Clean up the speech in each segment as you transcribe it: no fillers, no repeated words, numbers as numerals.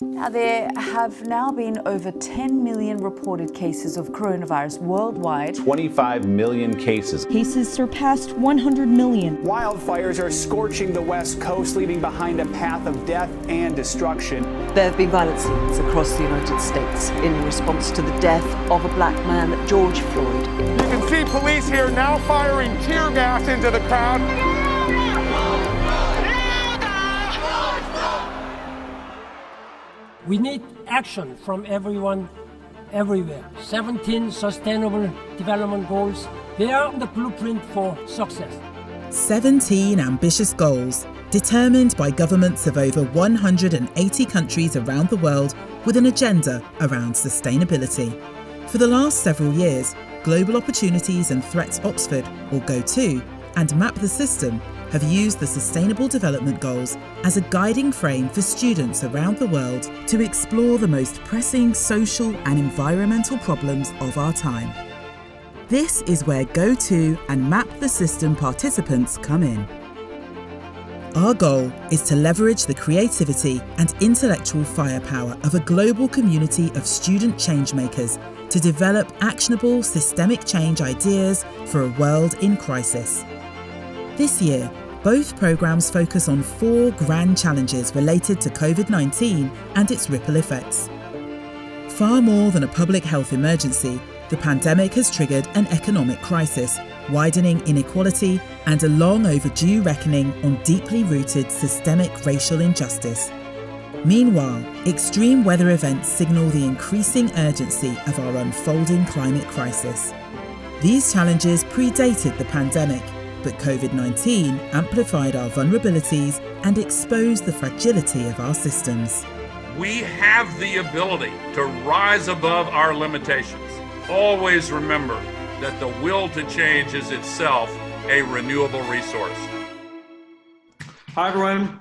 Now, there have now been over 10 million reported cases of coronavirus worldwide. 25 million cases. Cases surpassed 100 million. Wildfires are scorching the West Coast, leaving behind a path of death and destruction. There have been violent scenes across the United States in response to the death of a black man, George Floyd. You can see police here now firing tear gas into the crowd. We need action from everyone, everywhere. 17 Sustainable Development Goals, they are the blueprint for success. 17 ambitious goals, determined by governments of over 180 countries around the world with an agenda around sustainability. For the last several years, Global Opportunities and Threats Oxford, or GOTO, and Map the System have used the Sustainable Development Goals as a guiding frame for students around the world to explore the most pressing social and environmental problems of our time. This is where GOTO and Map the System participants come in. Our goal is to leverage the creativity and intellectual firepower of a global community of student changemakers to develop actionable systemic change ideas for a world in crisis. This year, both programmes focus on 4 grand challenges related to COVID-19 and its ripple effects. Far more than a public health emergency, the pandemic has triggered an economic crisis, widening inequality and a long overdue reckoning on deeply rooted systemic racial injustice. Meanwhile, extreme weather events signal the increasing urgency of our unfolding climate crisis. These challenges predated the pandemic, but COVID-19 amplified our vulnerabilities and exposed the fragility of our systems. We have the ability to rise above our limitations. Always remember that the will to change is itself a renewable resource. Hi, everyone.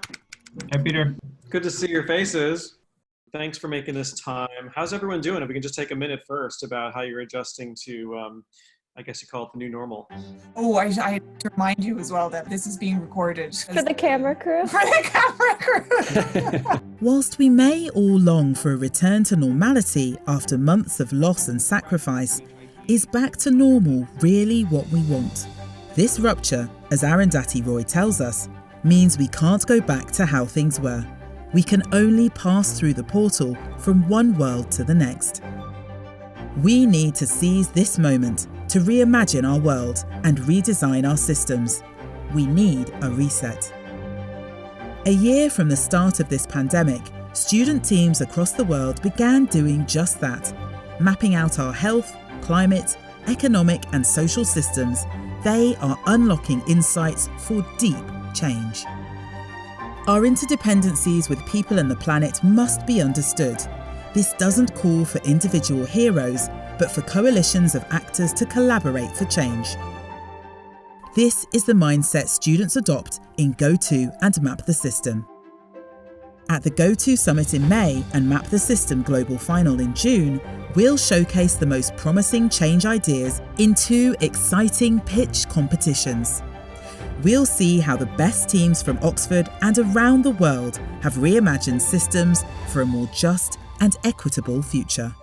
Hi, Peter. Good to see your faces. Thanks for making this time. How's everyone doing? If we can just take a minute first about how you're adjusting to, I guess you call it the new normal. Oh, I have to remind you as well that this is being recorded. For the camera crew. For the camera crew. Whilst we may all long for a return to normality after months of loss and sacrifice, is back to normal really what we want? This rupture, as Arundhati Roy tells us, means we can't go back to how things were. We can only pass through the portal from one world to the next. We need to seize this moment to reimagine our world and redesign our systems. We need a reset. A year from the start of this pandemic, student teams across the world began doing just that, mapping out our health, climate, economic and social systems. They are unlocking insights for deep change. Our interdependencies with people and the planet must be understood. This doesn't call for individual heroes, but for coalitions of actors to collaborate for change. This is the mindset students adopt in GOTO and Map the System. At the GOTO Summit in May and Map the System Global Final in June, we'll showcase the most promising change ideas in 2 exciting pitch competitions. We'll see how the best teams from Oxford and around the world have reimagined systems for a more just and equitable future.